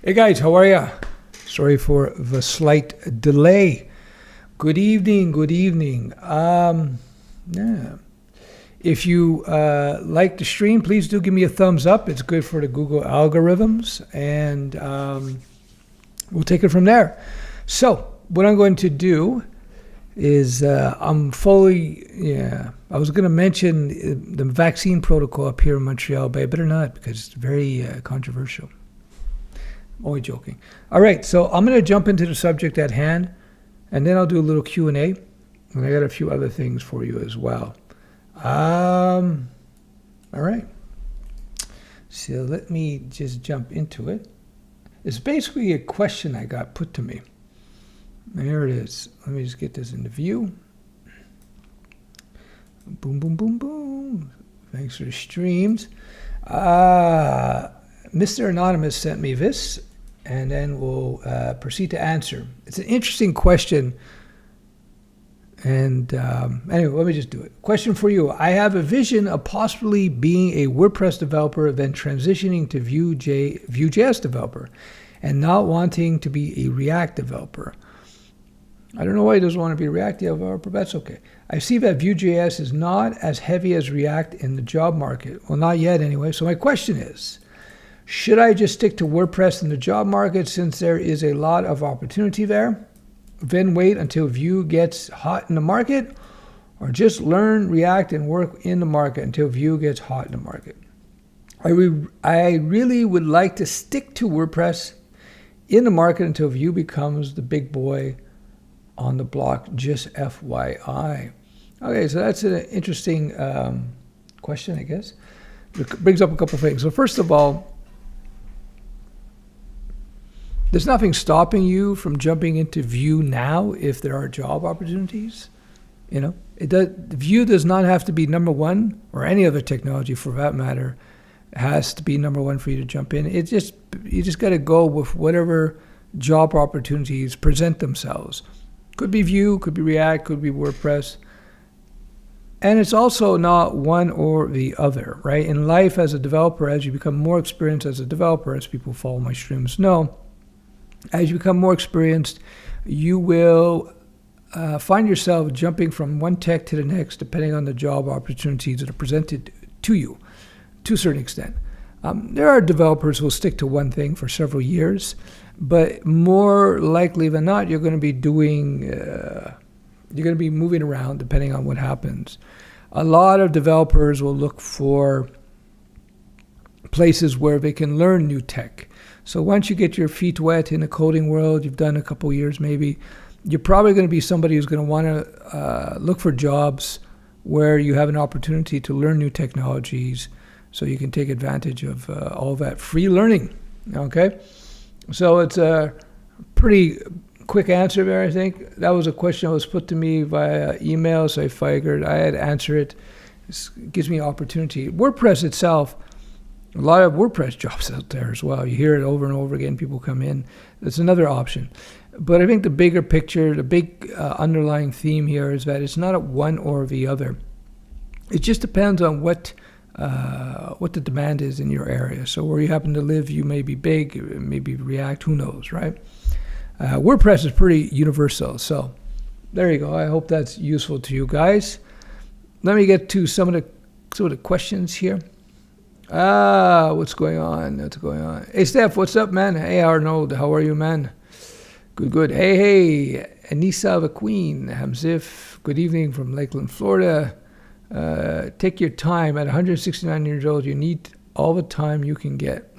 Hey guys, how are ya? Sorry for the slight delay. Good evening, good evening. Yeah. If you like the stream, please do give me a thumbs up. It's good for the Google algorithms, and we'll take it from there. So what I'm going to do is I was going to mention the vaccine protocol up here in Montreal, but I better not because it's very controversial. Only joking. All right, so I'm going to jump into the subject at hand, and then I'll do a little Q&A, and I got a few other things for you as well. All right. So let me just jump into it. It's basically a question I got put to me. There it is. Let me just get this into view. Boom, boom, boom, boom. Thanks for the streams. Mr. Anonymous sent me this, and then we'll proceed to answer. It's an interesting question. And anyway, let me just do it. Question for you. I have a vision of possibly being a WordPress developer, then transitioning to Vue.js developer, and not wanting to be a React developer. I don't know why he doesn't want to be a React developer, but that's okay. I see that Vue.js is not as heavy as React in the job market. Well, not yet anyway. So my question is, should I just stick to WordPress in the job market since there is a lot of opportunity there? Then wait until Vue gets hot in the market, or just learn React and work in the market until Vue gets hot in the market? I really would like to stick to WordPress in the market until Vue becomes the big boy on the block, just FYI. Okay, so that's an interesting question, I guess. It brings up a couple of things. So first of all, there's nothing stopping you from jumping into Vue now if there are job opportunities. You know, Vue does not have to be number one, or any other technology for that matter has to be number one for you to jump in. You just got to go with whatever job opportunities present themselves. Could be Vue, could be React, could be WordPress. And it's also not one or the other, right? In life as a developer, as you become more experienced as a developer, as people follow my streams know, as you become more experienced, you will find yourself jumping from one tech to the next, depending on the job opportunities that are presented to you, to a certain extent. There are developers who will stick to one thing for several years, but more likely than not, you're going to be moving around depending on what happens. A lot of developers will look for places where they can learn new tech. So once you get your feet wet in the coding world, you've done a couple years maybe, you're probably going to be somebody who's going to want to look for jobs where you have an opportunity to learn new technologies so you can take advantage of all that free learning, okay? So it's a pretty quick answer there, I think. That was a question that was put to me via email, so I figured I had to answer it. This gives me opportunity. WordPress itself, a lot of WordPress jobs out there as well. You hear it over and over again. People come in. That's another option. But I think the bigger picture, the big underlying theme here is that it's not a one or the other. It just depends on what the demand is in your area. So where you happen to live, you may be big, maybe React, who knows, right? WordPress is pretty universal. So there you go. I hope that's useful to you guys. Let me get to some of the questions here. What's going on? Hey, Stef, what's up, man? Hey, Arnold, how are you, man? Good. Hey, Anissa the Queen, Hamzif, good evening from Lakeland, Florida. Take your time. At 169 years old, you need all the time you can get.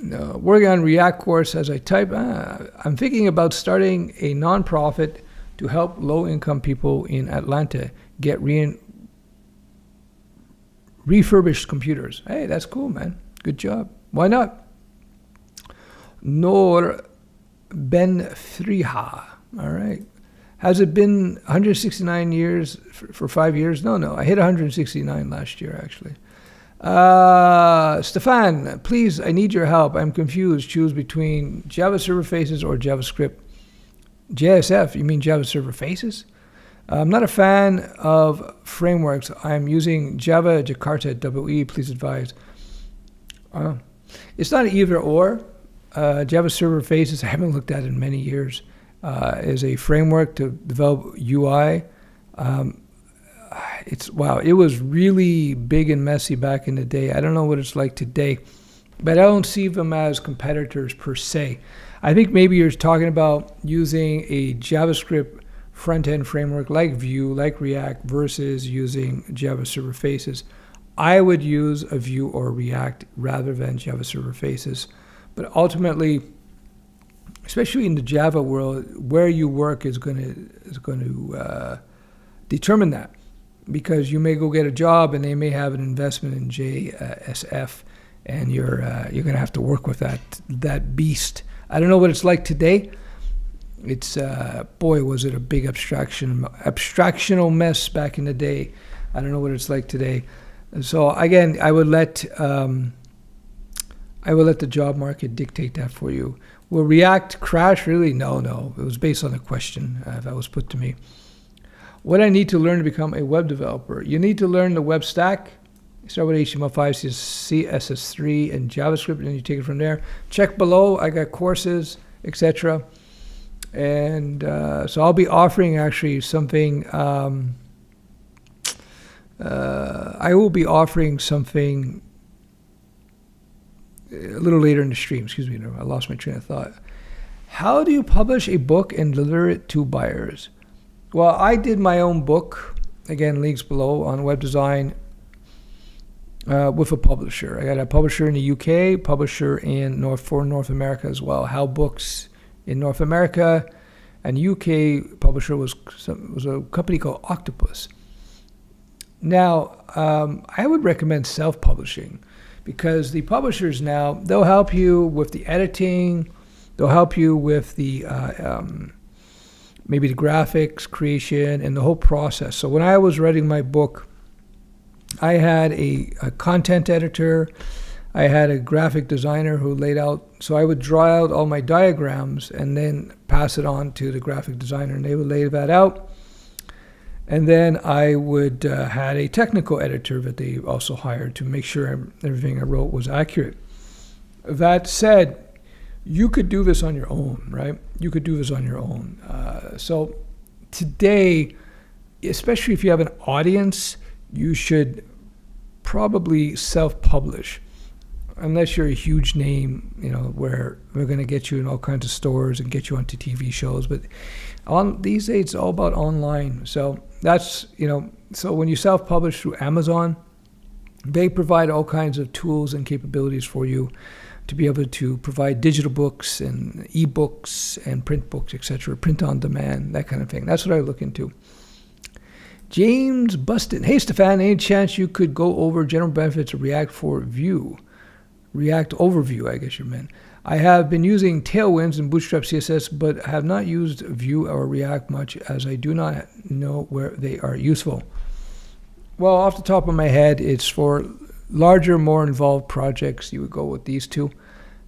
No, working on React course as I type. I'm thinking about starting a nonprofit to help low-income people in Atlanta get refurbished computers. Hey, that's cool, man. Good job. Why not? Noor Ben Thriha. All right. Has it been 169 years for 5 years? No. I hit 169 last year, actually. Stefan, please, I need your help. I'm confused. Choose between Java Server Faces or JavaScript. JSF, you mean Java Server Faces? I'm not a fan of frameworks. I'm using Java Jakarta WE. Please advise. It's not either or. Java Server Faces, I haven't looked at in many years, is a framework to develop UI. It was really big and messy back in the day. I don't know what it's like today, but I don't see them as competitors per se. I think maybe you're talking about using a JavaScript front-end framework like Vue, like React, versus using Java Server Faces. I would use a Vue or React rather than Java Server Faces. But ultimately, especially in the Java world, where you work is going to determine that. Because you may go get a job and they may have an investment in JSF, and you're going to have to work with that beast. I don't know what it's like today. It's boy, was it a big abstractional mess back in the day. I don't know what it's like today. So again, I would let the job market dictate that for you. Will React crash? Really? No. It was based on a question that was put to me. What I need to learn to become a web developer? You need to learn the web stack. Start with HTML5, CSS3, and JavaScript, and then you take it from there. Check below. I got courses, etc. And so I'll be offering actually something. I will be offering something a little later in the stream. Excuse me, I lost my train of thought. How do you publish a book and deliver it to buyers? Well, I did my own book. Again, links below on web design with a publisher. I got a publisher in the UK, publisher in North America as well. How Books in North America, and UK publisher was a company called Octopus. Now, I would recommend self-publishing because the publishers now, they'll help you with the editing, they'll help you with the maybe the graphics creation and the whole process. So when I was writing my book, I had a content editor, I had a graphic designer who laid out, so I would draw out all my diagrams and then pass it on to the graphic designer and they would lay that out. And then I would had a technical editor that they also hired to make sure everything I wrote was accurate. That said, you could do this on your own, right? You could do this on your own. So today, especially if you have an audience, you should probably self-publish, unless you're a huge name, where we're going to get you in all kinds of stores and get you onto TV shows. But these days, it's all about online. So that's, so when you self-publish through Amazon, they provide all kinds of tools and capabilities for you to be able to provide digital books and ebooks and print books, etc., print on demand, that kind of thing. That's what I look into. James Buston. Hey, Stefan, any chance you could go over general benefits of React for Vue? React overview, I guess you meant. I have been using Tailwinds and Bootstrap CSS, but have not used Vue or React much as I do not know where they are useful. Well, off the top of my head, it's for larger, more involved projects. You would go with these two.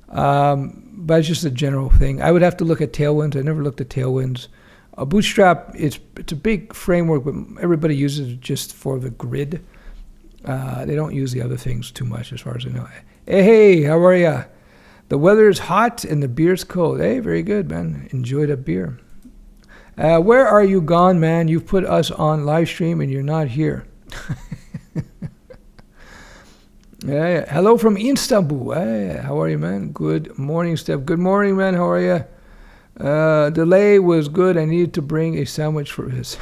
But it's just a general thing. I would have to look at Tailwinds. I never looked at Tailwinds. Bootstrap, it's a big framework, but everybody uses it just for the grid. They don't use the other things too much as far as I know. Hey, how are ya? The weather is hot and the beer's cold. Hey, very good, man. Enjoy that beer. Where are you gone, man? You've put us on live stream and you're not here. Yeah. Hello from Istanbul. Hey, how are you, man? Good morning, Stef. Good morning, man. How are you? Delay was good. I needed to bring a sandwich for this.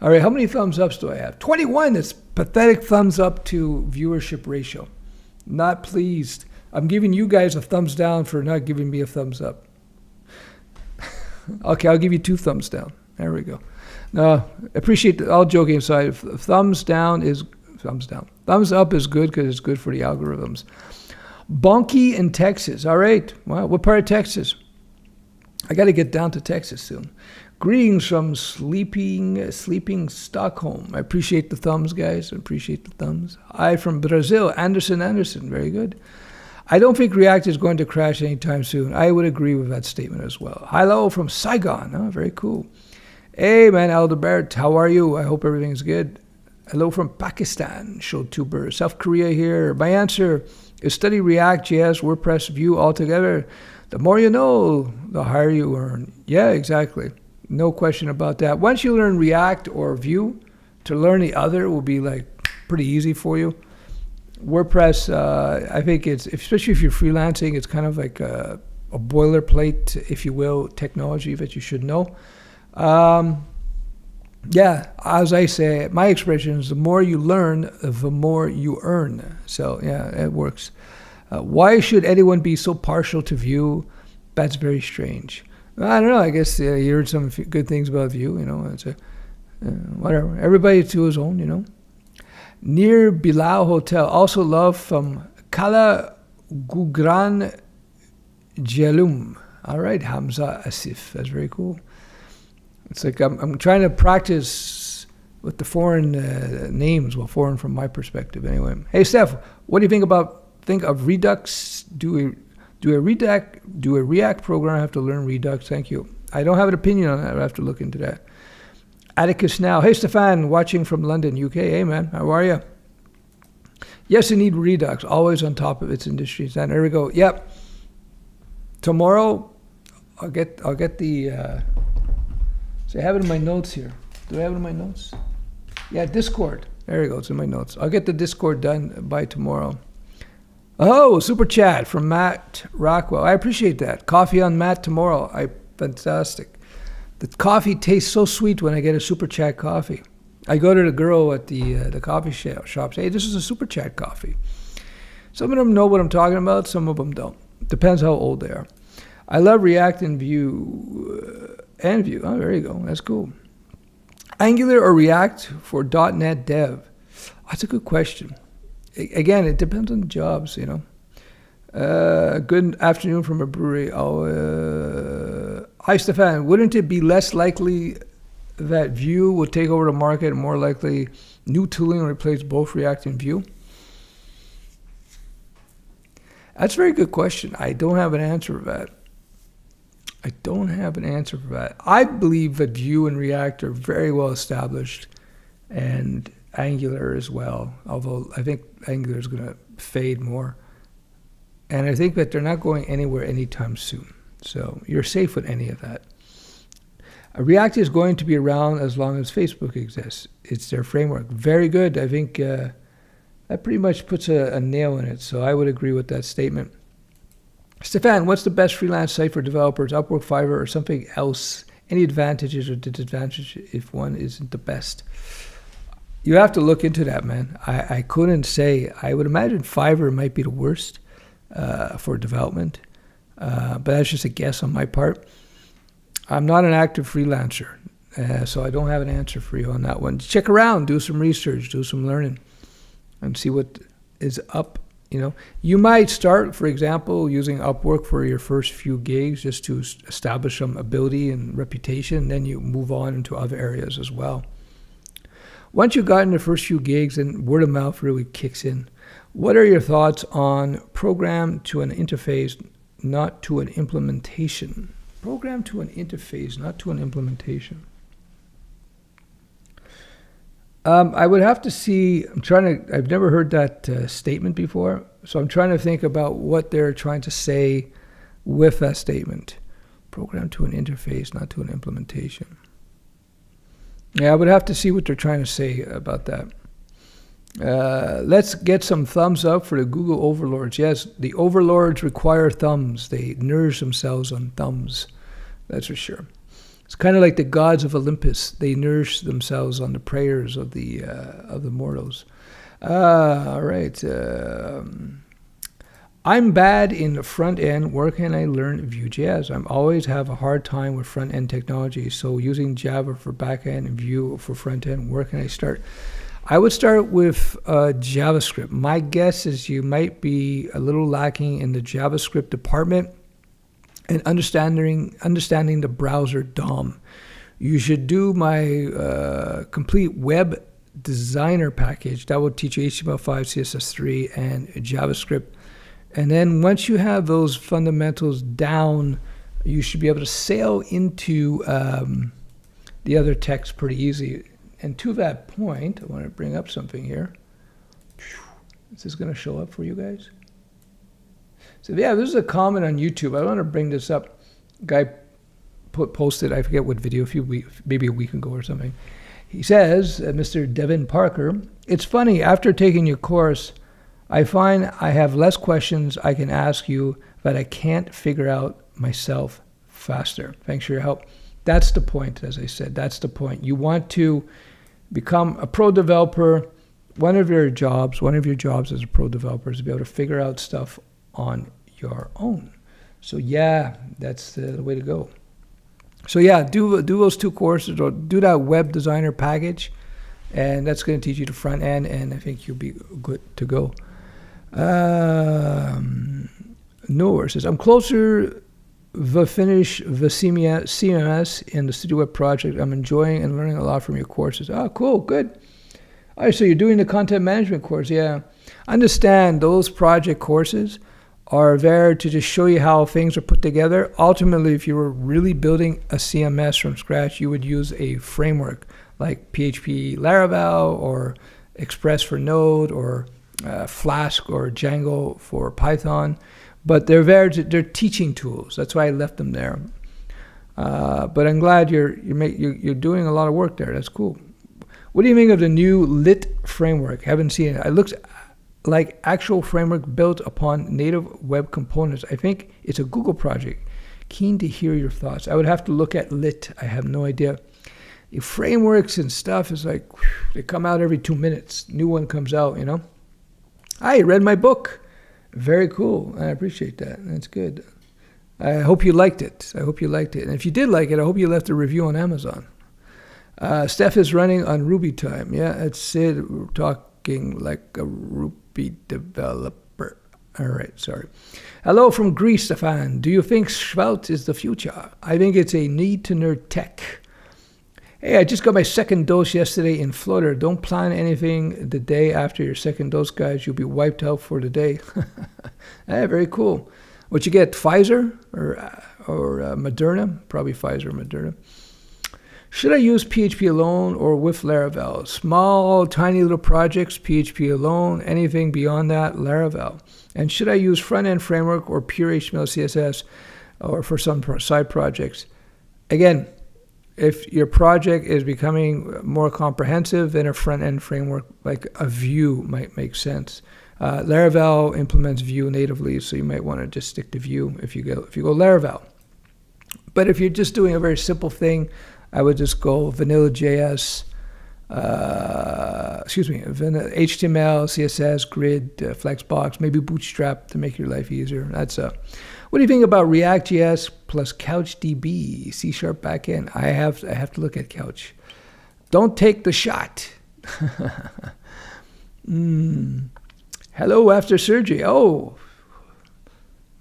All right, how many thumbs ups do I have? 21. It's pathetic thumbs up to viewership ratio. Not pleased. I'm giving you guys a thumbs down for not giving me a thumbs up. Okay, I'll give you 2 thumbs down. There we go. No, appreciate all joking aside. Thumbs down is thumbs down. Thumbs up is good because it's good for the algorithms. Bonky in Texas. All right. Wow. What part of Texas? I got to get down to Texas soon. Greetings from sleeping Stockholm. I appreciate the thumbs, guys. I appreciate the thumbs. Hi from Brazil. Anderson. Very good. I don't think React is going to crash anytime soon. I would agree with that statement as well. Hello from Saigon. Oh, very cool. Hey, man, Aldebert, how are you? I hope everything's good. Hello from Pakistan, ShowTuber. South Korea here. My answer is study React, JS, WordPress, Vue all together. The more you know, the higher you earn. Yeah, exactly. No question about that. Once you learn React or Vue, to learn the other will be like pretty easy for you. WordPress, I think it's, especially if you're freelancing, it's kind of like a boilerplate, if you will, technology that you should know. Yeah, as I say, my expression is the more you learn, the more you earn. So yeah, it works. Why should anyone be so partial to Vue? That's very strange. I don't know. I guess you heard some good things about Vue. You know, it's whatever. Everybody to his own. You know. Near Bilal Hotel. Also love from Kala Gugran Jalum. All right, Hamza Asif. That's very cool. It's like I'm trying to practice with the foreign names. Well, foreign from my perspective, anyway. Hey, Stef, what do you think of Redux? Do a React program? I have to learn Redux. Thank you. I don't have an opinion on that. I have to look into that. Atticus now. Hey, Stefan, watching from London, UK. Hey, man, how are you? Yes, you need Redux. Always on top of its industry standard. There we go. Yep. Tomorrow, I'll get the. So I have it in my notes here. Do I have it in my notes? Yeah, Discord. There you go. It's in my notes. I'll get the Discord done by tomorrow. Oh, super chat from Matt Rockwell. I appreciate that. Coffee on Matt tomorrow. Fantastic. The coffee tastes so sweet when I get a super chat coffee. I go to the girl at the coffee shop. Say, hey, this is a super chat coffee. Some of them know what I'm talking about. Some of them don't. Depends how old they are. I love React and Vue. And Vue. Oh, there you go. That's cool. Angular or React for .NET Dev? That's a good question. Again, it depends on the jobs, you know. Good afternoon from a brewery. Hi, Stefan. Wouldn't it be less likely that Vue will take over the market and more likely new tooling will replace both React and Vue? That's a very good question. I don't have an answer for that. I believe that Vue and React are very well established, and Angular as well, although I think Angular is going to fade more. And I think that they're not going anywhere anytime soon. So you're safe with any of that. React is going to be around as long as Facebook exists. It's their framework. Very good. I think that pretty much puts a nail in it. So I would agree with that statement. Stefan, what's the best freelance site for developers? Upwork, Fiverr, or something else? Any advantages or disadvantages if one isn't the best? You have to look into that, man. I couldn't say. I would imagine Fiverr might be the worst for development. But that's just a guess on my part. I'm not an active freelancer, so I don't have an answer for you on that one. Check around, do some research, do some learning, and see what is up. You know, you might start, for example, using Upwork for your first few gigs just to establish some ability and reputation, and then you move on into other areas as well. Once you've gotten the first few gigs, then word of mouth really kicks in. What are your thoughts on program to an interface, not to an implementation? Program to an interface, not to an implementation. I would have to see, I've never heard that statement before, so I'm trying to think about what they're trying to say with that statement. Program to an interface, not to an implementation. Yeah, I would have to see what they're trying to say about that. Let's get some thumbs up for the Google overlords. Yes, the overlords require thumbs. They nourish themselves on thumbs. That's for sure. It's kind of like the gods of Olympus. They nourish themselves on the prayers of the mortals. All right. I'm bad in the front end. Where can I learn Vue.js? I always have a hard time with front end technology. So using Java for back end and Vue for front end, where can I start? I would start with JavaScript. My guess is you might be a little lacking in the JavaScript department and understanding the browser DOM. You should do my complete web designer package. That will teach you HTML5, CSS3, and JavaScript. And then once you have those fundamentals down, you should be able to sail into the the other tech's pretty easy. And to that point, I want to bring up something here. Is this going to show up for you guys? So yeah, this is a comment on YouTube. I want to bring this up. Guy posted, I forget what video, maybe a week ago or something. He says, Mr. Devin Parker, it's funny, after taking your course, I find I have less questions I can ask you that I can't figure out myself faster. Thanks for your help. That's the point, as I said, that's the point. You want to become a pro developer. One of your jobs as a pro developer is to be able to figure out stuff on your own. So yeah, that's the way to go. So yeah, do those 2 courses, or do that web designer package, and that's going to teach you the front end, and I think you'll be good to go. Noor says, I'm closer to finish the CMS in the Studioweb project. I'm enjoying and learning a lot from your courses. Oh, cool, good. All right, so you're doing the content management course, yeah. Understand those project courses are there to just show you how things are put together. Ultimately, if you were really building a CMS from scratch, you would use a framework like PHP Laravel or Express for Node or Flask or Django for Python. But they're there they're teaching tools. That's why I left them there. But I'm glad you're doing a lot of work there. That's cool. What do you think of the new Lit framework? Haven't seen it. It looks like actual framework built upon native web components. I think it's a Google project. Keen to hear your thoughts. I would have to look at Lit. I have no idea. The frameworks and stuff is like, they come out every 2 minutes. New one comes out, you know. I read my book. Very cool. I appreciate that. That's good. I hope you liked it. And if you did like it, I hope you left a review on Amazon. Stef is running on Ruby time. Yeah, it's Sid. We're talking like a Ruby developer. All right, sorry. Hello from Greece, Stefan. Do you think Svelte is the future? I think it's a need-to-know tech. Hey, I just got my second dose yesterday in Florida. Don't plan anything the day after your second dose, guys. You'll be wiped out for the day. Hey, very cool. What you get, Pfizer or Moderna? Probably Pfizer or Moderna. Should I use PHP alone or with Laravel? Small, tiny little projects, PHP alone. Anything beyond that, Laravel. And should I use front-end framework or pure HTML, CSS, or for some side projects? Again, if your project is becoming more comprehensive, then a front-end framework like a Vue might make sense. Laravel implements Vue natively, so you might want to just stick to Vue if you go Laravel. But if you're just doing a very simple thing, I would just go vanilla JS, HTML, CSS, Grid, Flexbox, maybe Bootstrap to make your life easier. What do you think about React.js plus CouchDB, C# backend? I have to look at Couch. Don't take the shot. Hello after surgery. Oh,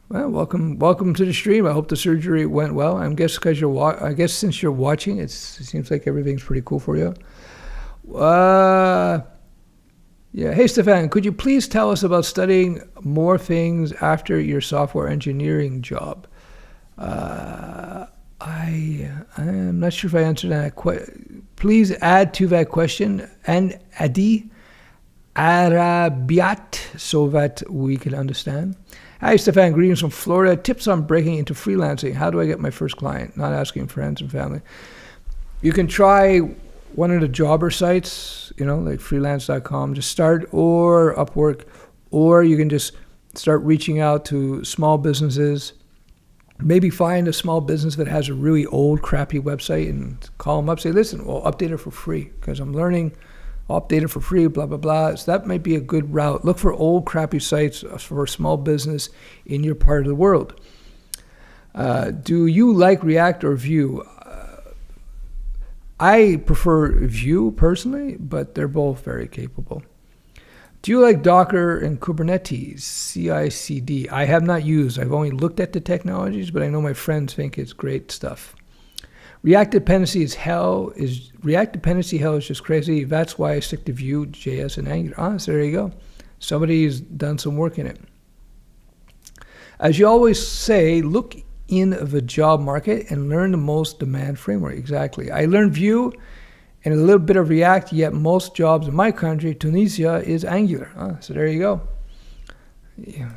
well, welcome to the stream. I hope the surgery went well. I guess since you're watching, it seems like everything's pretty cool for you. Yeah. Hey, Stefan, could you please tell us about studying more things after your software engineering job? I'm not sure if I answered that. Please add to that question and Adi Arabiat so that we can understand. Hi, Stefan. Greetings from Florida. Tips on breaking into freelancing. How do I get my first client? Not asking friends and family. You can try one of the jobber sites, like freelance.com. Just start, or Upwork, or you can just start reaching out to small businesses. Maybe find a small business that has a really old, crappy website and call them up. Say, listen, we'll update it for free because I'm learning. I'll update it for free, blah, blah, blah. So that might be a good route. Look for old, crappy sites for a small business in your part of the world. Do you like React or Vue? I prefer Vue personally, but they're both very capable. Do you like Docker and Kubernetes, CI/CD? I have not used. I've only looked at the technologies, but I know my friends think it's great stuff. React dependency hell is just crazy. That's why I stick to Vue.js and Angular. So there you go. Somebody's done some work in it. As you always say, look in the job market and learn the most demand framework. Exactly. I learned Vue and a little bit of React, yet most jobs in my country, Tunisia, is Angular. So there you go. Yeah.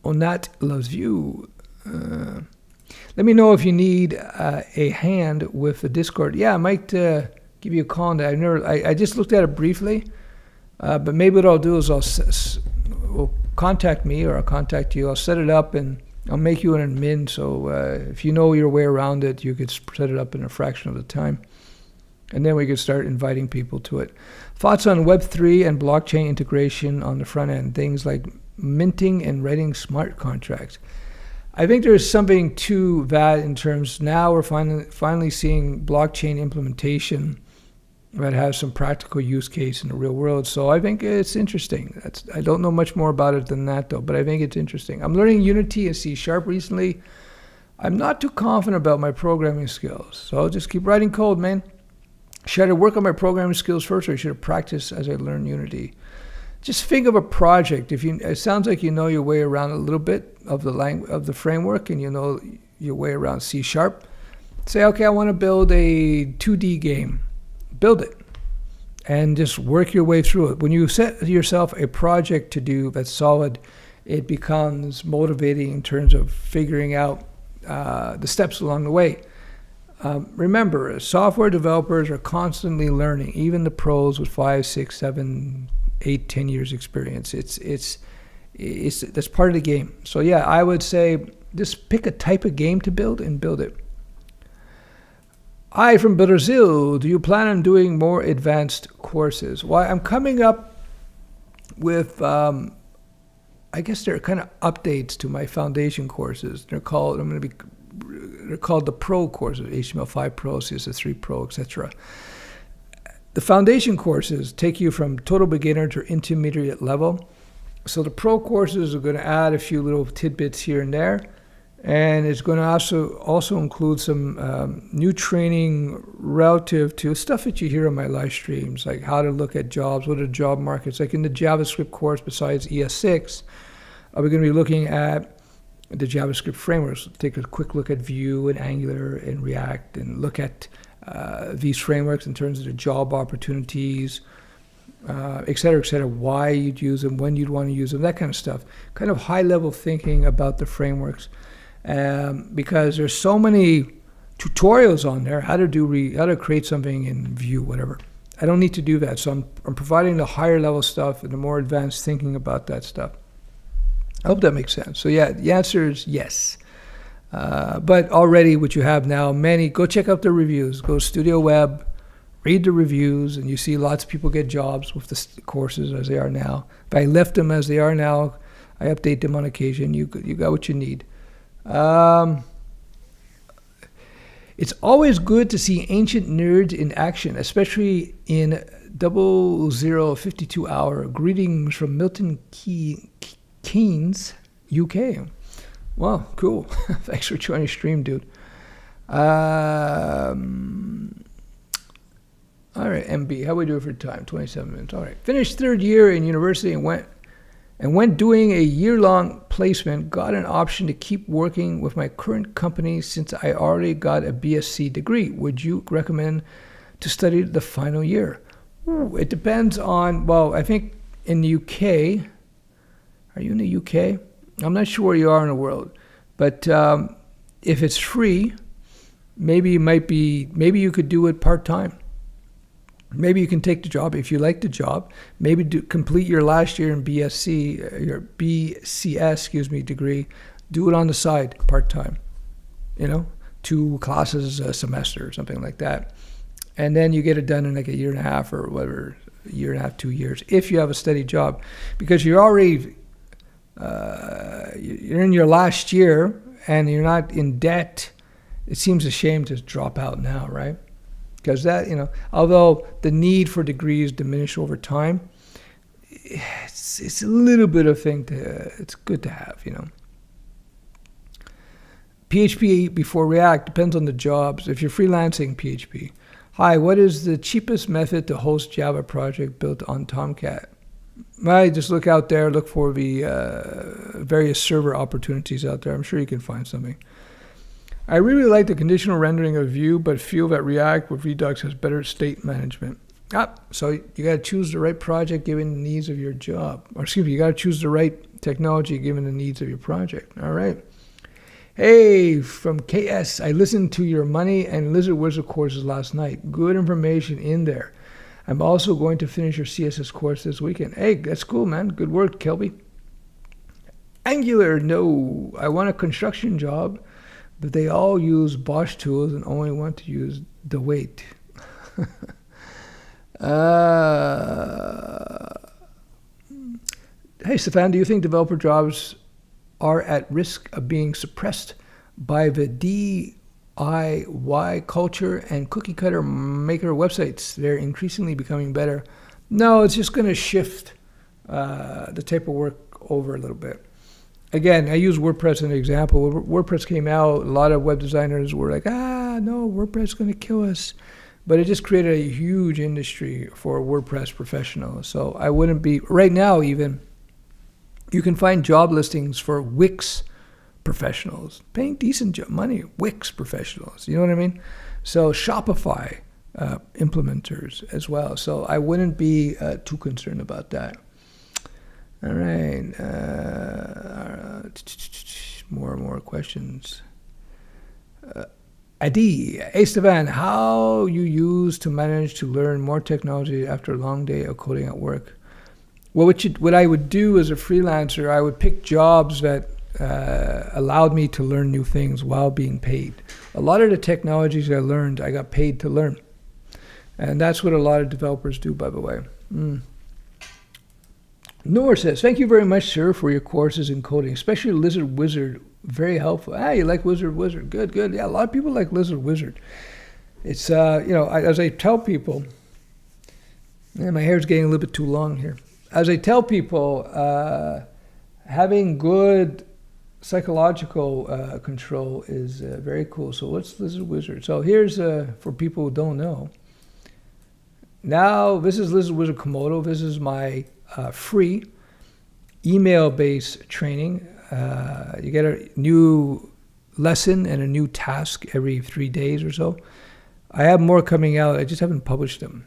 Onat loves Vue. Let me know if you need a hand with the Discord. Yeah, I might give you a call on that. I just looked at it briefly, but maybe what I'll do is will contact me or I'll contact you. I'll set it up and I'll make you an admin. So if you know your way around it, you could set it up in a fraction of the time. And then we could start inviting people to it. Thoughts on Web3 and blockchain integration on the front end, things like minting and writing smart contracts. I think there's something to that in terms, now we're finally seeing blockchain implementation that has some practical use case in the real world. So I think it's interesting. I don't know much more about it than that though, but I think it's interesting. I'm learning Unity and C# recently. I'm not too confident about my programming skills. So I'll just keep writing code, man. Should I work on my programming skills first, or should I practice as I learn Unity? Just think of a project. It sounds like you know your way around a little bit of the framework, and you know your way around C#. Say, okay, I want to build a 2D game. Build it, and just work your way through it. When you set yourself a project to do that's solid, it becomes motivating in terms of figuring out the steps along the way. Remember, software developers are constantly learning, even the pros with 5, 6, 7, 8, 10 years experience. It's that's part of the game. So yeah, I would say just pick a type of game to build and build it. Hi from Brazil. Do you plan on doing more advanced courses? Well, I'm coming up with, I guess they're kind of updates to my foundation courses. They're called the Pro courses, HTML5 Pro, CSS3 Pro, etc. The foundation courses take you from total beginner to intermediate level. So the Pro courses are going to add a few little tidbits here and there. And it's going to also include some new training relative to stuff that you hear on my live streams, like how to look at jobs, what are job markets. Like in the JavaScript course, besides ES6, we're going to be looking at the JavaScript frameworks. Take a quick look at Vue and Angular and React and look at these frameworks in terms of the job opportunities, et cetera, why you'd use them, when you'd want to use them, that kind of stuff. Kind of high-level thinking about the frameworks. Because there's so many tutorials on there, how to create something in Vue, whatever. I don't need to do that, so I'm providing the higher level stuff and the more advanced thinking about that stuff. I hope that makes sense. So yeah, the answer is yes. But already what you have now, go check out the reviews. Go to Studioweb, read the reviews, and you see lots of people get jobs with the courses as they are now. If I left them as they are now, I update them on occasion. You got what you need. It's always good to see ancient nerds in action, especially in 0052 hour. Greetings from Milton Keynes, UK. Wow, cool. Thanks for joining the stream, dude. All right, MB, how we do for time? 27 minutes. All right. Finished third year in university and went doing a year-long placement, got an option to keep working with my current company since I already got a BSc degree. Would you recommend to study the final year? Ooh, it depends on, well, I think in the UK, are you in the UK? I'm not sure where you are in the world, but if it's free, maybe you could do it part-time. Maybe you can take the job if you like the job. Maybe complete your last year in your BCS, degree. Do it on the side, part-time. 2 classes a semester or something like that. And then you get it done in like a year and a half or whatever, a year and a half, 2 years, if you have a steady job. Because you're already, you're in your last year and you're not in debt. It seems a shame to drop out now, right? Because that, although the need for degrees diminish over time, it's a little bit of thing it's good to have, PHP before React depends on the jobs. If you're freelancing, PHP. Hi, what is the cheapest method to host Java project built on Tomcat? I just look out there, look for the various server opportunities out there. I'm sure you can find something. I really like the conditional rendering of Vue, but feel that React with Redux has better state management. So you got to choose the right project given the needs of your job. Or excuse me, you got to choose the right technology given the needs of your project. All right. Hey, from KS, I listened to your Money and Lizard Wizard courses last night. Good information in there. I'm also going to finish your CSS course this weekend. Hey, that's cool, man. Good work, Kelby. Angular, no. I want a construction job, but they all use Bosch tools and only want to use the weight. Hey, Stefan, do you think developer jobs are at risk of being suppressed by the DIY culture and cookie cutter maker websites? They're increasingly becoming better. No, it's just going to shift the type of work over a little bit. Again, I use WordPress as an example. When WordPress came out, a lot of web designers were like, no, WordPress is going to kill us. But it just created a huge industry for WordPress professionals. So I wouldn't be, right now even, you can find job listings for Wix professionals, paying decent money, Wix professionals, you know what I mean? So Shopify implementers as well. So I wouldn't be too concerned about that. All right, more questions. Adi, hey Stefan, how you use to manage to learn more technology after a long day of coding at work? Well, what I would do as a freelancer, I would pick jobs that allowed me to learn new things while being paid. A lot of the technologies I learned, I got paid to learn. And that's what a lot of developers do, by the way. Noor says, thank you very much, sir, for your courses in coding, especially Lizard Wizard. Very helpful. You like Lizard Wizard. Good. Yeah, a lot of people like Lizard Wizard. It's, as I tell people, my hair's getting a little bit too long here. As I tell people, having good psychological control is very cool. So what's Lizard Wizard? So here's, for people who don't know, now this is Lizard Wizard KOMODO. This is my free email-based training. You get a new lesson and a new task every 3 days or so. I have more coming out. I just haven't published them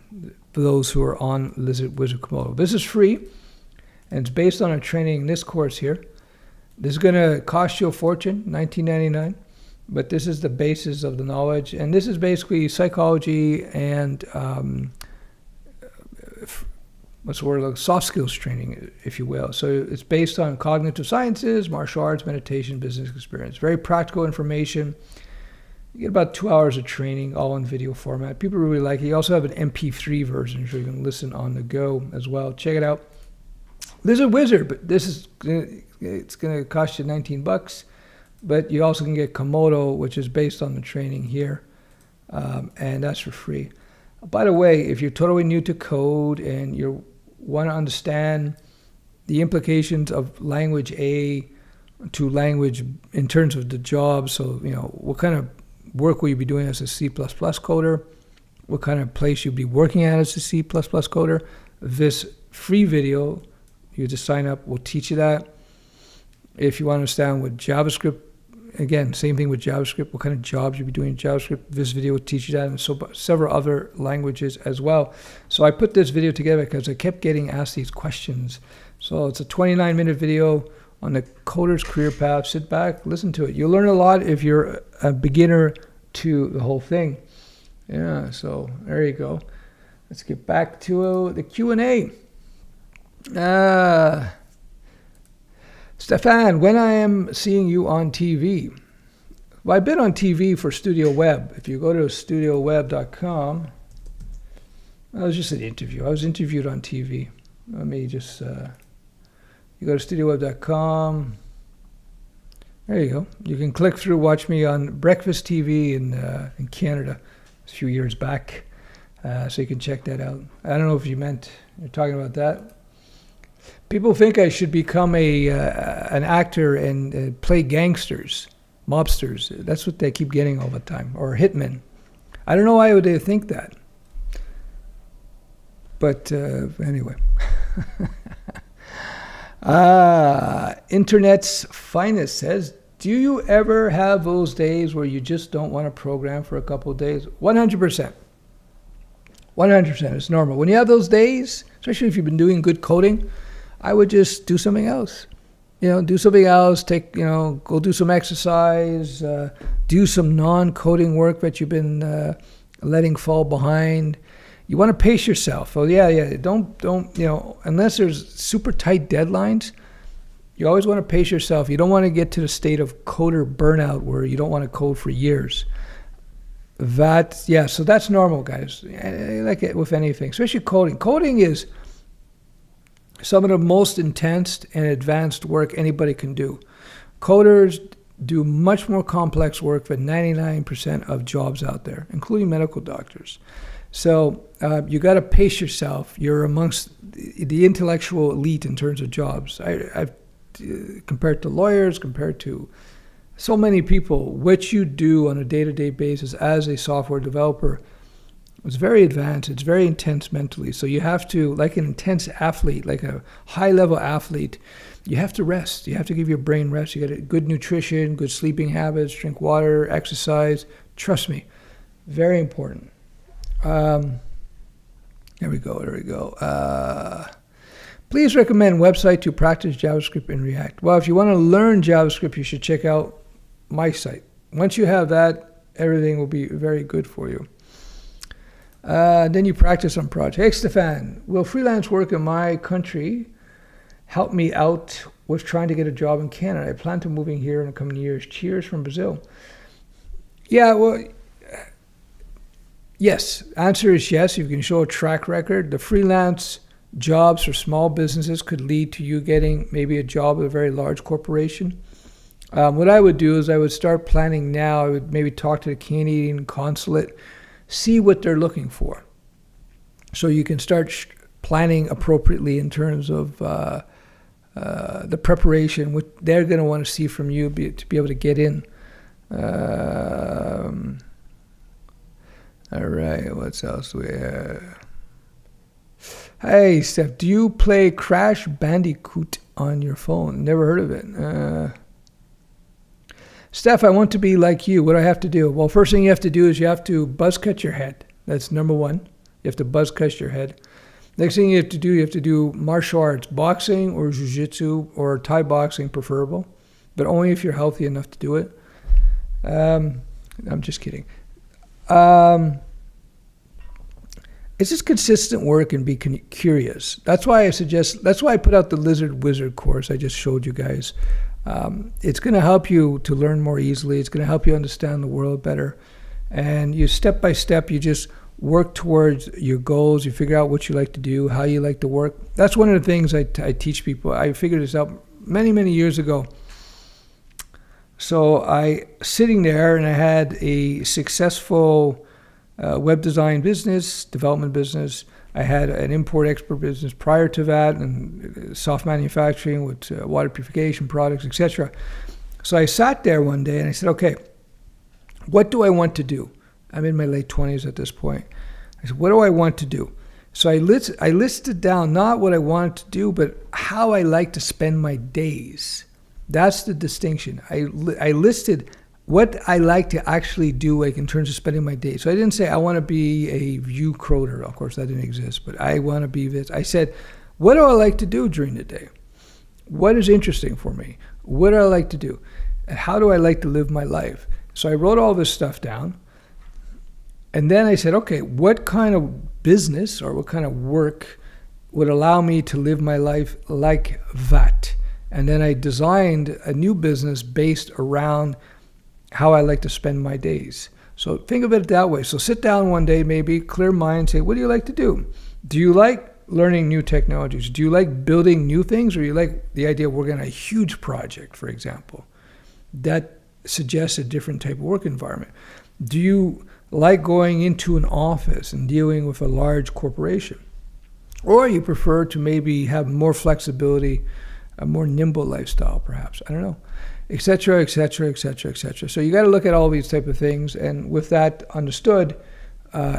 for those who are on Lizard Wizard KOMODO. This is free, and it's based on a training in this course here. This is going to cost you a fortune, $19.99, but this is the basis of the knowledge. And this is basically psychology and soft skills training, if you will. So it's based on cognitive sciences, martial arts, meditation, business experience. Very practical information. You get about 2 hours of training, all in video format. People really like it. You also have an MP3 version, so you can listen on the go as well. Check it out. Lizard Wizard, but it's going to cost you $19, but you also can get KOMODO, which is based on the training here, and that's for free. By the way, if you're totally new to code and you want to understand the implications of language A to language in terms of the job, so what kind of work will you be doing as a C++ coder, what kind of place you'll be working at as a C++ coder, this free video, you just sign up, will teach you that. If you want to understand what JavaScript, again, same thing with JavaScript, what kind of jobs you'll be doing in JavaScript, this video will teach you that, and so several other languages as well. So I put this video together because I kept getting asked these questions. So it's a 29-minute video on the coder's career path. Sit back, listen to it. You'll learn a lot if you're a beginner to the whole thing. Yeah, so there you go. Let's get back to the Q&A. Stefan, when I am seeing you on TV? Well, I've been on TV for Studioweb. If you go to Studioweb.com, it was just an interview. I was interviewed on TV. Let me just, you go to Studioweb.com. There you go. You can click through, watch me on Breakfast TV in Canada a few years back. So you can check that out. I don't know if you're talking about that. People think I should become an actor and play gangsters, mobsters. That's what they keep getting all the time, or hitmen. I don't know why would they think that. But anyway. Internet's finest says, Do you ever have those days where you just don't want to program for a couple of days? 100%. 100%. It's normal. When you have those days, especially if you've been doing good coding, I would just do something else. Do something else. Go do some exercise. Do some non-coding work that you've been letting fall behind. You want to pace yourself. Oh yeah. Don't unless there's super tight deadlines. You always want to pace yourself. You don't want to get to the state of coder burnout where you don't want to code for years. So that's normal, guys. Like it with anything, especially coding. Coding is some of the most intense and advanced work anybody can do. Coders do much more complex work than 99% of jobs out there, including medical doctors. So you got to pace yourself. You're amongst the intellectual elite in terms of jobs. I've compared to lawyers, compared to so many people, what you do on a day-to-day basis as a software developer is very advanced. It's very intense mentally. So you have to, like an intense athlete, like a high-level athlete, you have to rest. You have to give your brain rest. You got good nutrition, good sleeping habits, drink water, exercise. Trust me, very important. There we go. Please recommend website to practice JavaScript and React. Well, if you want to learn JavaScript, you should check out my site. Once you have that, everything will be very good for you. Then you practice on projects. Hey, Stefan, will freelance work in my country help me out with trying to get a job in Canada? I plan to moving here in the coming years. Cheers from Brazil. Yeah, well, yes. Answer is yes. If you can show a track record, the freelance jobs for small businesses could lead to you getting maybe a job at a very large corporation. What I would do is I would start planning now. I would maybe talk to the Canadian consulate, see what they're looking for. So you can start planning appropriately in terms of the preparation, what they're going to want to see from you to be able to get in. All right, what else do we have? Hey, Steph, do you play Crash Bandicoot on your phone? Never heard of it. Steph, I want to be like you. What do I have to do? Well, first thing you have to do is you have to buzz cut your head. That's number one. You have to buzz cut your head. Next thing you have to do martial arts, boxing or jiu-jitsu or Thai boxing preferable, but only if you're healthy enough to do it. I'm just kidding. It's just consistent work and be curious. That's why I put out the Lizard Wizard course I just showed you guys. It's going to help you to learn more easily. It's going to help you understand the world better. And you step by step, you just work towards your goals. You figure out what you like to do, how you like to work. That's one of the things I teach people. I figured this out many, many years ago. So sitting there and I had a successful web design business, development business. I had an import-export business prior to that, and soft manufacturing with water purification products, etc. So I sat there one day and I said, okay, what do I want to do? I'm in my late 20s at this point. I said, what do I want to do? So I listed down not what I wanted to do, but how I like to spend my days. That's the distinction. I listed what I like to actually do, like in terms of spending my day. So I didn't say I want to be a Vue coder. Of course, that didn't exist, but I want to be this. I said, what do I like to do during the day? What is interesting for me? What do I like to do? And how do I like to live my life? So I wrote all this stuff down. And then I said, okay, what kind of business or what kind of work would allow me to live my life like that? And then I designed a new business based around how I like to spend my days. So think of it that way. So sit down one day, maybe clear mind, say, what do you like to do? Do you like learning new technologies? Do you like building new things, or you like the idea of working on a huge project, for example? That suggests a different type of work environment. Do you like going into an office and dealing with a large corporation? Or you prefer to maybe have more flexibility, a more nimble lifestyle, perhaps. I don't know. Et cetera, et cetera, et cetera, et cetera. So you got to look at all these type of things, and with that understood,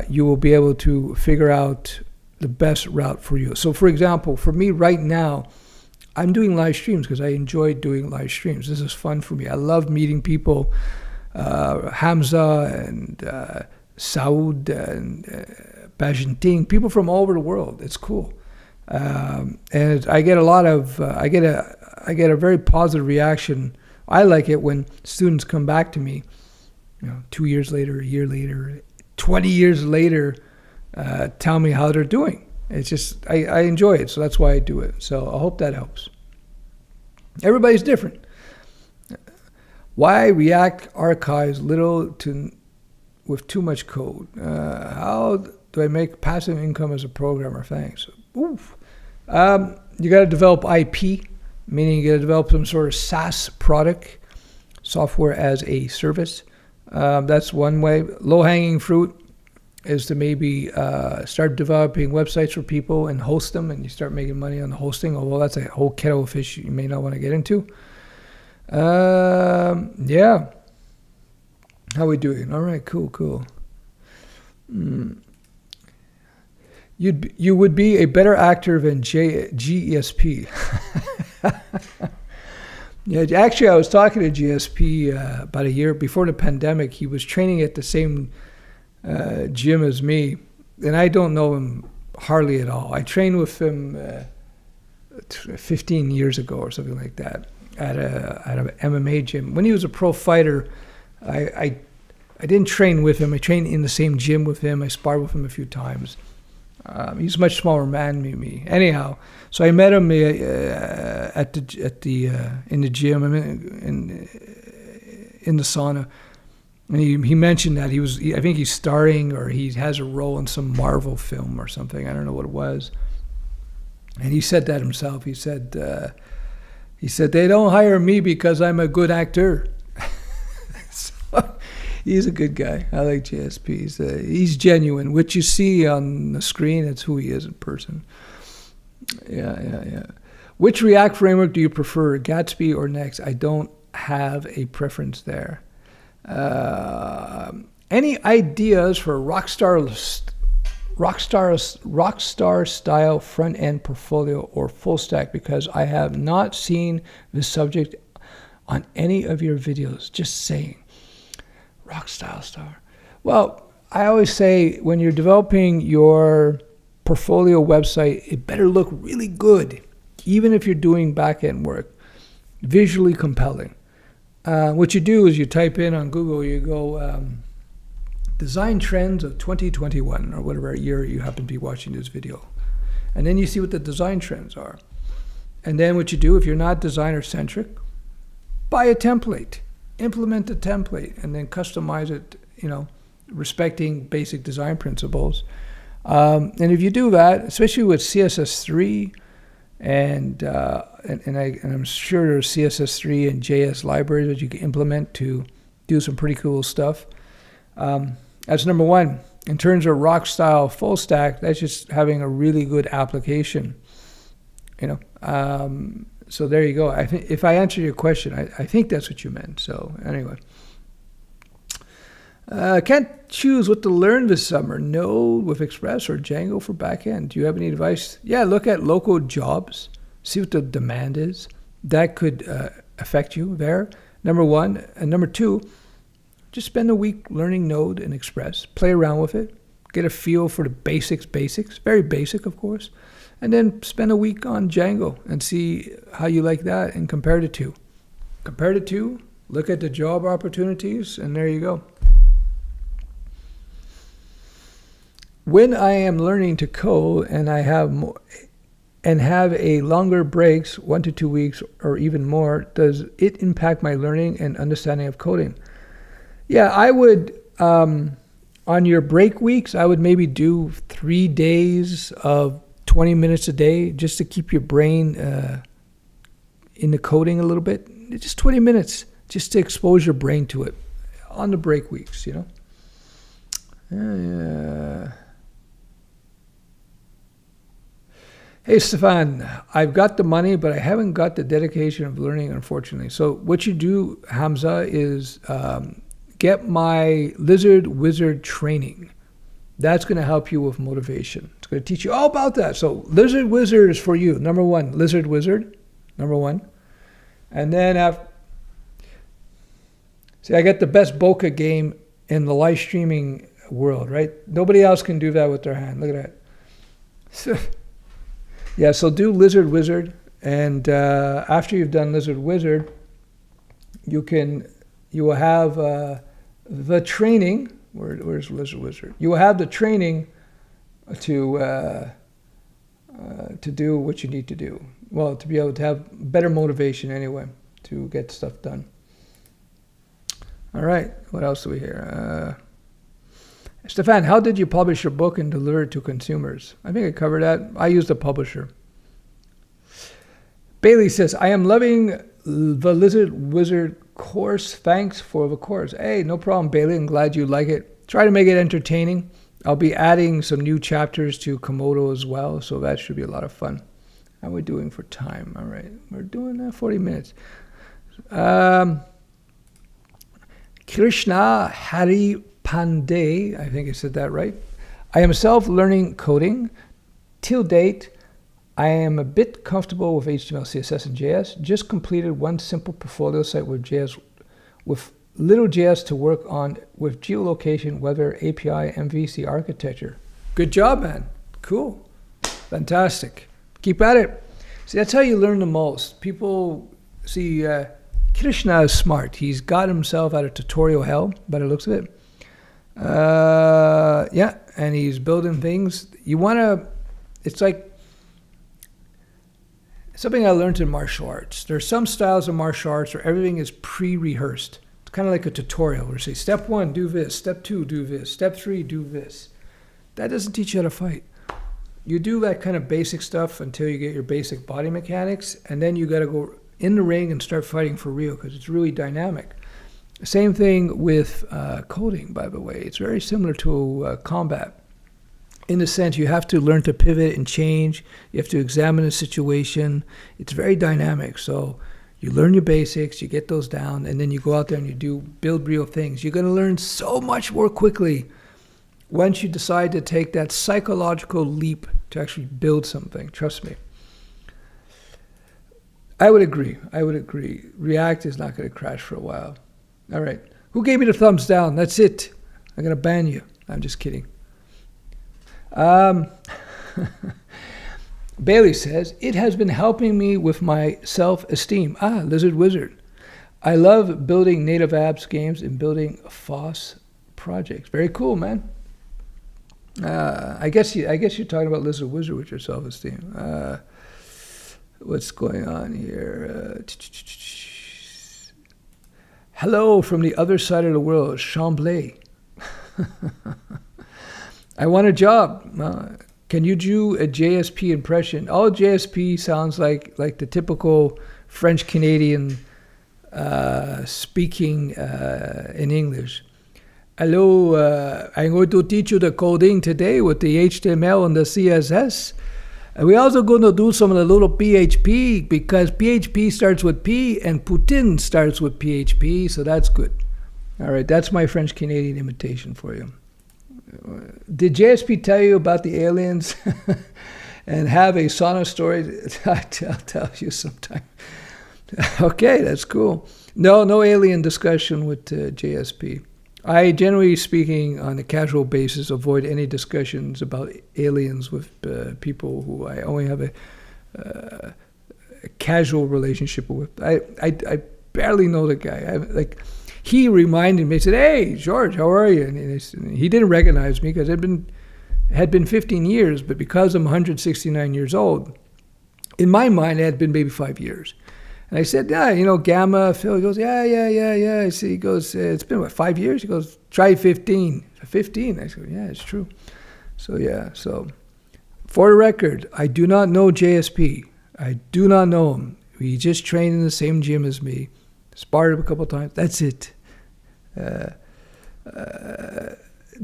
you will be able to figure out the best route for you. So, for example, for me right now, I'm doing live streams because I enjoy doing live streams. This is fun for me. I love meeting people, Hamza and Saud and Bajanting, people from all over the world. It's cool. And I get a lot of, I get a very positive reaction. I like it when students come back to me, 2 years later, a year later, 20 years later, tell me how they're doing. It's just, I enjoy it, so that's why I do it. So I hope that helps. Everybody's different. Why React archives little to with too much code? How do I make passive income as a programmer? Thanks. Oof. You got to develop IP, meaning you got to develop some sort of SaaS product, software as a service. That's one way. Low-hanging fruit is to maybe start developing websites for people and host them, and you start making money on the hosting, although that's a whole kettle of fish you may not want to get into. Yeah. How we doing? All right, cool. You would be a better actor than GSP. Yeah, actually, I was talking to GSP about a year before the pandemic. He was training at the same gym as me, and I don't know him hardly at all. I trained with him 15 years ago or something like that at an MMA gym. When he was a pro fighter, I didn't train with him. I trained in the same gym with him. I sparred with him a few times. He's a much smaller man than me. Anyhow, so I met him in the gym, in the sauna, and he mentioned that I think he's starring or he has a role in some Marvel film or something. I don't know what it was. And he said that himself. He said they don't hire me because I'm a good actor. So, he's a good guy. I like JSP. He's genuine. What you see on the screen, it's who he is in person. Yeah. Which React framework do you prefer, Gatsby or Next? I don't have a preference there. Any ideas for rockstar style front end portfolio or full stack? Because I have not seen this subject on any of your videos. Just saying. Rock style star. Well, I always say when you're developing your portfolio website, it better look really good, even if you're doing back-end work, visually compelling. What you do is you type in on Google, you go design trends of 2021 or whatever year you happen to be watching this video. And then you see what the design trends are. And then what you do, if you're not designer centric, buy a template. Implement a template and then customize it, respecting basic design principles. And if you do that, especially with CSS3 and I'm sure there's CSS3 and JS libraries that you can implement to do some pretty cool stuff. That's number one. In terms of rock style full stack, that's just having a really good application. So there you go. I think if I answered your question, I think that's what you meant. So anyway, can't choose what to learn this summer. Node with Express or Django for backend. Do you have any advice? Yeah, look at local jobs. See what the demand is. That could affect you there. Number one. And number two, just spend a week learning Node and Express. Play around with it. Get a feel for the basics. Very basic, of course. And then spend a week on Django and see how you like that and compare the two. Look at the job opportunities, and there you go. When I am learning to code and I have more, and have a longer breaks, 1 to 2 weeks or even more, does it impact my learning and understanding of coding? Yeah, I would, on your break weeks, I would maybe do 3 days of 20 minutes a day just to keep your brain in the coding a little bit. Just 20 minutes just to expose your brain to it on the break weeks, Hey, Stefan, I've got the money, but I haven't got the dedication of learning, unfortunately. So what you do, Hamza, is get my Lizard Wizard training. That's going to help you with motivation. It's going to teach you all about that. So Lizard Wizard is for you. Number one, Lizard Wizard. number one. And then see, I got the best bokeh game in the live streaming world, right? Nobody else can do that with their hand. Look at that. So, yeah, so do Lizard Wizard, and after you've done Lizard Wizard, you will have the training. Where's Lizard Wizard? You will have the training to do what you need to do. Well, to be able to have better motivation anyway to get stuff done. All right, what else do we hear? Stefan, how did you publish your book and deliver it to consumers? I think I covered that. I used a publisher. Bailey says, I am loving the Lizard Wizard course. Thanks for the course. Hey, no problem, Bailey. I'm glad you like it. Try to make it entertaining. I'll be adding some new chapters to KOMODO as well, so that should be a lot of fun. How are we doing for time? All right, we're doing 40 minutes. Krishna Hari Pandey, I think I said that right. I am self-learning coding. Till date, I am a bit comfortable with HTML, CSS, and JS. Just completed one simple portfolio site with little JS to work on with geolocation, weather, API, MVC architecture. Good job, man. Cool. Fantastic. Keep at it. See, that's how you learn the most. People see Krishna is smart. He's got himself out of tutorial hell by the looks of it. Yeah, and he's building things. You want to, it's like something I learned in martial arts. There's some styles of martial arts where everything is pre-rehearsed. It's kind of like a tutorial where you say, step 1, do this. Step 2, do this. Step 3, do this. That doesn't teach you how to fight. You do that kind of basic stuff until you get your basic body mechanics, and then you got to go in the ring and start fighting for real because it's really dynamic. Same thing with coding, by the way. It's very similar to combat. In the sense, you have to learn to pivot and change. You have to examine the situation. It's very dynamic. So you learn your basics, you get those down, and then you go out there and you build real things. You're going to learn so much more quickly once you decide to take that psychological leap to actually build something. Trust me. I would agree. React is not going to crash for a while. All right. Who gave me the thumbs down? That's it. I'm going to ban you. I'm just kidding. Bailey says, it has been helping me with my self-esteem. Lizard Wizard. I love building native apps, games, and building FOSS projects. Very cool, man. I guess you're talking about Lizard Wizard with your self-esteem. What's going on here? Hello from the other side of the world, Chambly. I want a job. Can you do a JSP impression? All JSP sounds like the typical French Canadian speaking in English. Hello, I'm going to teach you the coding today with the HTML and the CSS. And we're also going to do some of the little PHP because PHP starts with P and Putin starts with PHP, so that's good. All right, that's my French Canadian imitation for you. Did JSP tell you about the aliens and have a sauna story? I'll tell you sometime. Okay, that's cool. No alien discussion with JSP. I, generally speaking, on a casual basis, avoid any discussions about aliens with people who I only have a casual relationship with. I barely know the guy. He reminded me, he said, "Hey, George, how are you?" And he didn't recognize me because it had been 15 years, but because I'm 169 years old, in my mind, it had been maybe 5 years. And I said, yeah, Gamma, Phil. He goes, yeah. I see, he goes, it's been, 5 years? He goes, try 15. 15? I said, yeah, it's true. So, yeah, for the record, I do not know JSP. I do not know him. He just trained in the same gym as me. Sparred him a couple of times. That's it.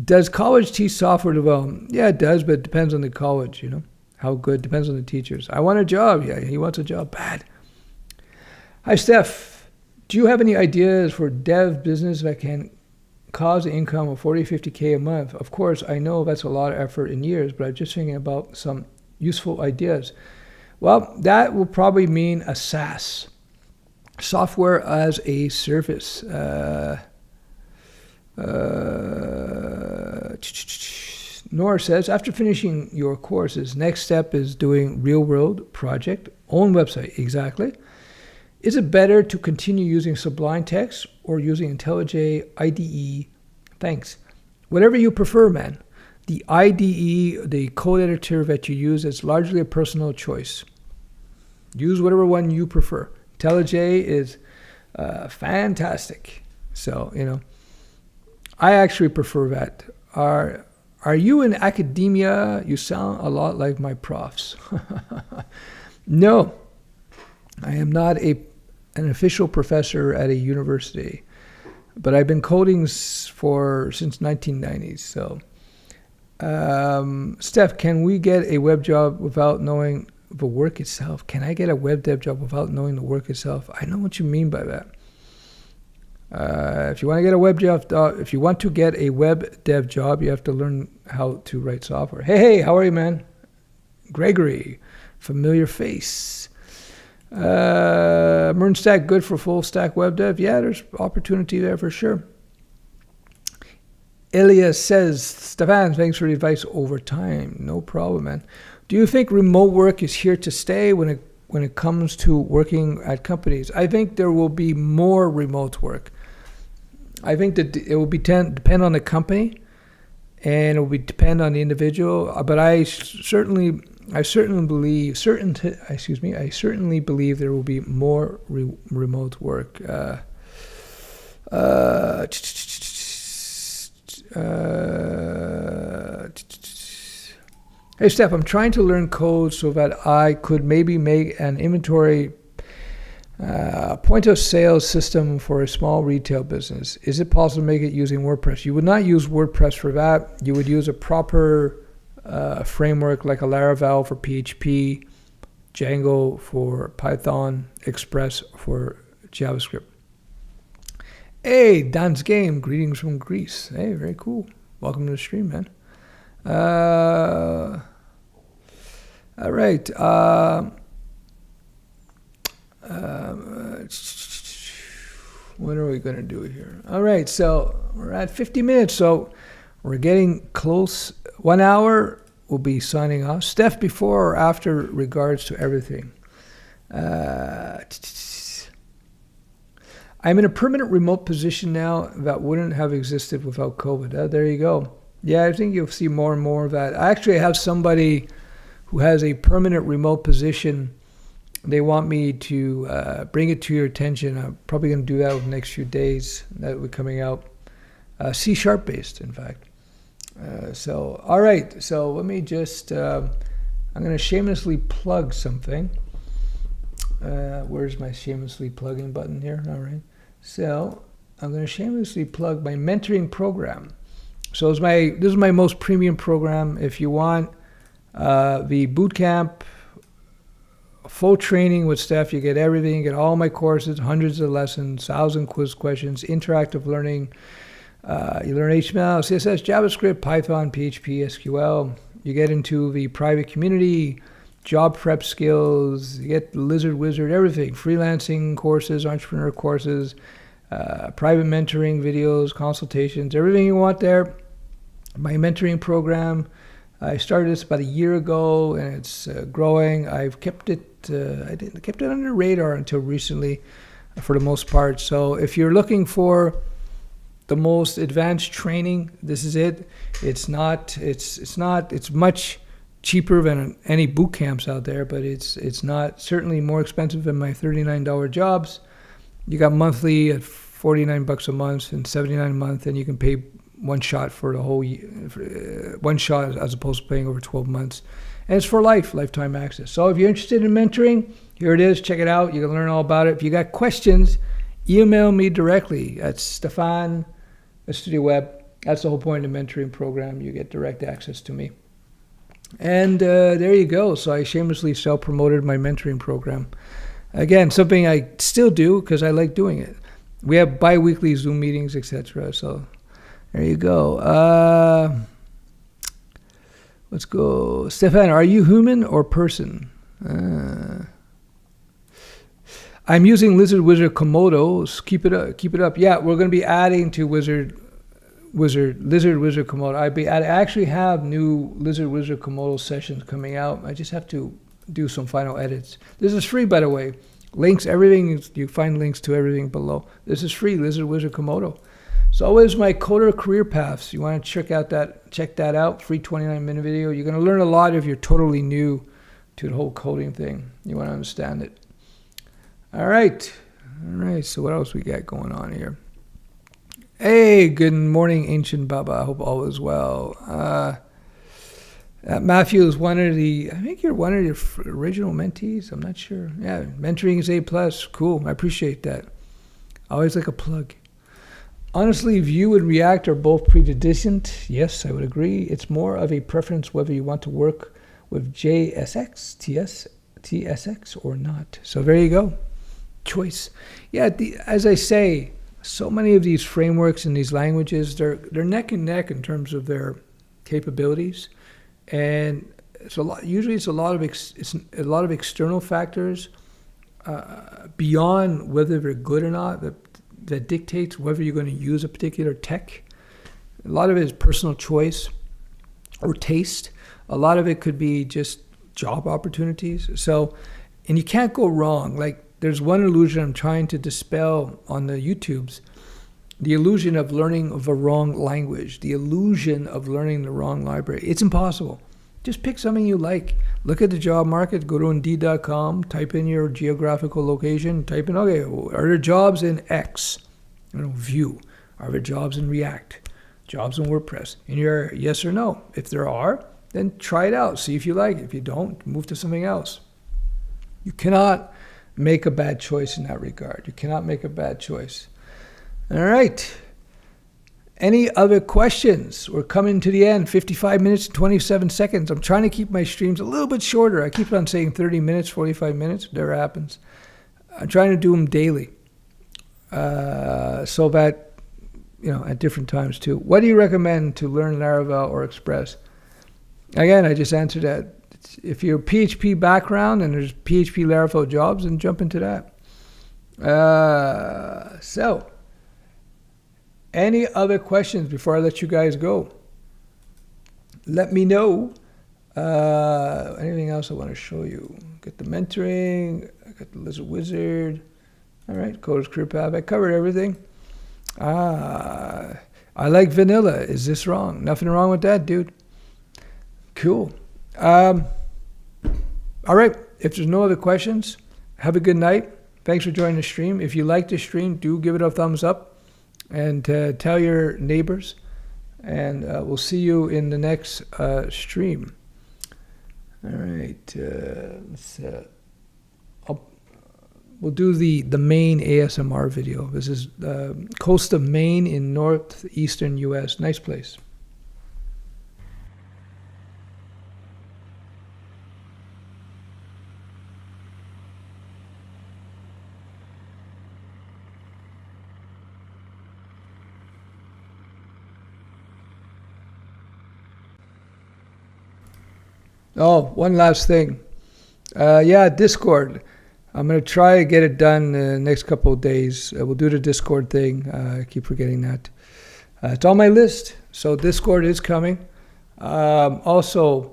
Does college teach software development? Yeah, it does, but it depends on the college, how good. Depends on the teachers. I want a job. Yeah, he wants a job. Bad. Hi, Stef. Do you have any ideas for dev business that can cause an income of 40, 50K a month? Of course, I know that's a lot of effort in years, but I'm just thinking about some useful ideas. Well, that will probably mean a SaaS, software as a service. Nora says, after finishing your courses, next step is doing real-world project, own website. Exactly. Is it better to continue using Sublime Text or using IntelliJ IDE? Thanks. Whatever you prefer, man. The IDE, the code editor that you use, is largely a personal choice. Use whatever one you prefer. IntelliJ is fantastic. So, I actually prefer that. Are you in academia? You sound a lot like my profs. No, I am not an official professor at a university, but I've been coding since 1990s. So, Stef, can we get a web job without knowing the work itself? Can I get a web dev job without knowing the work itself? I know what you mean by that. If you want to get a web dev job, you have to learn how to write software. Hey, how are you, man? Gregory, familiar face. Mernstack, good for full stack web dev. Yeah, there's opportunity there for sure. Elias says, Stefan, thanks for the advice over time. No problem, man. Do you think remote work is here to stay when it comes to working at companies? I think there will be more remote work. I think that it will depend on the company, and it will depend on the individual. But I certainly believe there will be more remote work. Hey, Steph, I'm trying to learn code so that I could maybe make an inventory point of sale system for a small retail business. Is it possible to make it using WordPress? You would not use WordPress for that. You would use a proper framework like a Laravel for PHP, Django for Python, Express for JavaScript. Hey, Dan's Game, greetings from Greece. Hey, very cool. Welcome to the stream, man. All right. What are we going to do here? All right, so we're at 50 minutes, so we're getting close. 1 hour, we'll be signing off. Steph, before or after regards to everything? I'm in a permanent remote position now that wouldn't have existed without COVID. There you go. Yeah, I think you'll see more and more of that. I actually have somebody who has a permanent remote position. They want me to bring it to your attention. I'm probably going to do that over the next few days. That will be coming out. C# based, in fact. So, all right. So let me just, I'm going to shamelessly plug something. Where's my shamelessly plugging button here? All right. So I'm going to shamelessly plug my mentoring program. So this is my most premium program. If you want the bootcamp, full training with Steph, you get everything. You get all my courses, hundreds of lessons, 1,000 quiz questions, interactive learning. You learn HTML, CSS, JavaScript, Python, PHP, SQL. You get into the private community, job prep skills. You get Lizard Wizard, everything. Freelancing courses, entrepreneur courses, private mentoring videos, consultations, everything you want there. My mentoring program. I started this about a year ago, and it's growing. I've kept it. I kept it under the radar until recently, for the most part. So if you're looking for the most advanced training, this is it. It's much cheaper than any boot camps out there, but it's not certainly more expensive than my $39 jobs. You got monthly at $49 a month and $79 a month, and you can pay one shot for the whole year, one shot as opposed to paying over 12 months. And it's for lifetime access. So if you're interested in mentoring, here it is. Check it out. You can learn all about it. If you got questions, email me directly at Stefan at Studioweb. That's the whole point of the mentoring program. You get direct access to me. And there you go. So I shamelessly self-promoted my mentoring program. Again, something I still do because I like doing it. We have bi-weekly Zoom meetings, etc. So there you go. Let's go. Stefan, are you human or person? I'm using Lizard Wizard Komodo. Keep it up. Keep it up. Yeah, we're going to be adding to Lizard Wizard Komodo. I actually have new Lizard Wizard Komodo sessions coming out. I just have to do some final edits. This is free, by the way. Links, everything, you find links to everything below. This is free, Lizard Wizard Komodo. So always my coder career paths. You want to check that out. Free 29-minute video. You're going to learn a lot if you're totally new to the whole coding thing. You want to understand it. All right. So what else we got going on here? Hey, good morning, Ancient Baba. I hope all is well. Matthew is I think you're one of the original mentees. I'm not sure. Yeah, mentoring is A+. Cool. I appreciate that. Always like a plug. Honestly, Vue and React are both predestined. Yes, I would agree. It's more of a preference whether you want to work with JSX, TSX, or not. So there you go. Choice. Yeah, as I say, so many of these frameworks and these languages, they're neck and neck in terms of their capabilities. And it's a lot. Usually, it's a lot of external factors beyond whether they're good or not that dictates whether you're going to use a particular tech. A lot of it is personal choice or taste. A lot of it could be just job opportunities. So, and you can't go wrong. Like there's one illusion I'm trying to dispel on the YouTubes. The illusion of learning the wrong language, the illusion of learning the wrong library. It's impossible. Just pick something you like. Look at the job market, go to Indeed.com, type in your geographical location, type in, okay, are there jobs in X? Vue. Are there jobs in React? Jobs in WordPress? In your yes or no? If there are, then try it out. See if you like it. If you don't, move to something else. You cannot make a bad choice in that regard. You cannot make a bad choice. All right. Any other questions? We're coming to the end. 55 minutes and 27 seconds. I'm trying to keep my streams a little bit shorter. I keep on saying 30 minutes, 45 minutes. Never happens. I'm trying to do them daily. So that, at different times too. What do you recommend to learn Laravel or Express? Again, I just answered that. If you're a PHP background and there's PHP Laravel jobs, then jump into that. So, any other questions before I let you guys go? Let me know. Anything else I want to show you? Got the mentoring. I got the Lizard Wizard. All right, CODER'S career path. I covered everything. I like vanilla. Is this wrong? Nothing wrong with that, dude. Cool. All right. If there's no other questions, have a good night. Thanks for joining the stream. If you like the stream, do give it a thumbs up. And tell your neighbors, and we'll see you in the next stream. All right, we'll do the Maine ASMR video. This is coast of Maine in northeastern U.S. Nice place. Oh, one last thing. Yeah, Discord. I'm going to try to get it done the next couple of days. We'll do the Discord thing. I keep forgetting that. It's on my list. So Discord is coming. Also,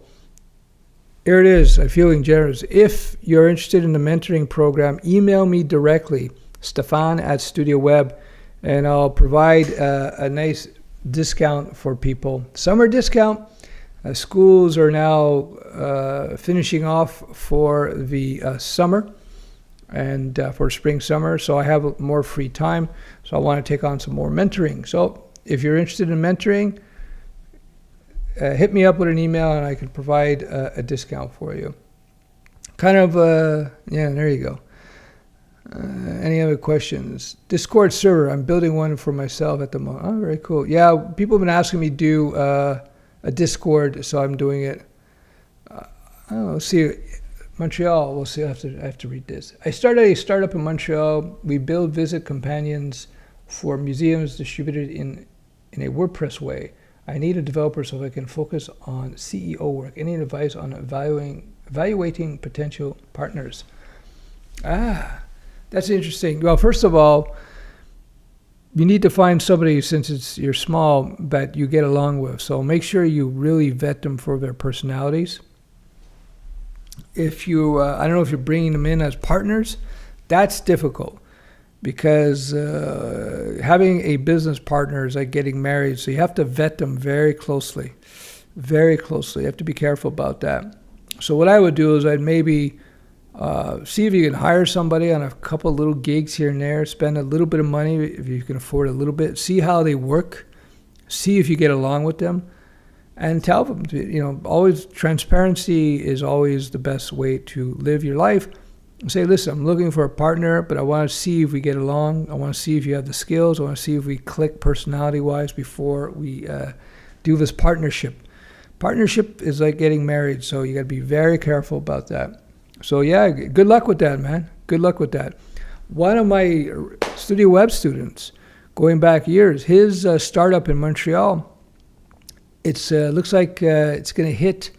here it is. I'm feeling generous. If you're interested in the mentoring program, email me directly, Stefan@Studioweb, and I'll provide a nice discount for people. Summer discount. Schools are now finishing off for the summer and for spring, summer. So I have more free time. So I want to take on some more mentoring. So if you're interested in mentoring, hit me up with an email and I can provide a discount for you. Yeah, there you go. Any other questions? Discord server. I'm building one for myself at the moment. Oh, very cool. Yeah, people have been asking me to do a Discord, so I'm doing it. Let's see. Montreal, we'll see. I have to read this. I started a startup in Montreal. We build visit companions for museums distributed in a WordPress way. I need a developer so I can focus on CEO work. Any advice on Evaluating potential partners. That's interesting. Well, first of all, you need to find somebody, since you're small, that you get along with. So make sure you really vet them for their personalities. If you, I don't know if you're bringing them in as partners, that's difficult, because having a business partner is like getting married. So you have to vet them very closely, very closely. You have to be careful about that. So what I would do is I'd maybe see if you can hire somebody on a couple of little gigs here and there, spend a little bit of money if you can afford a little bit, see how they work, see if you get along with them, and tell them, always transparency is always the best way to live your life. Say, listen, I'm looking for a partner, but I want to see if we get along. I want to see if you have the skills. I want to see if we click personality-wise before we do this partnership. Partnership is like getting married, so you got to be very careful about that. So yeah, good luck with that, man. Good luck with that. One of my Studioweb students, going back years, his startup in Montreal, it looks like it's going to hit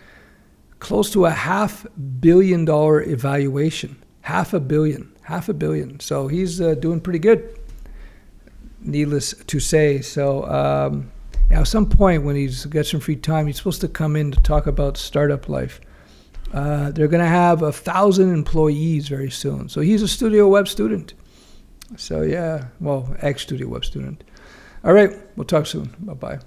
close to $500 million evaluation. $500 million. So he's doing pretty good, needless to say. So at some point when he's got some free time, he's supposed to come in to talk about startup life. They're going to have 1,000 employees very soon. So he's a Studioweb student. So yeah, well, ex-Studioweb student. All right, we'll talk soon. Bye-bye.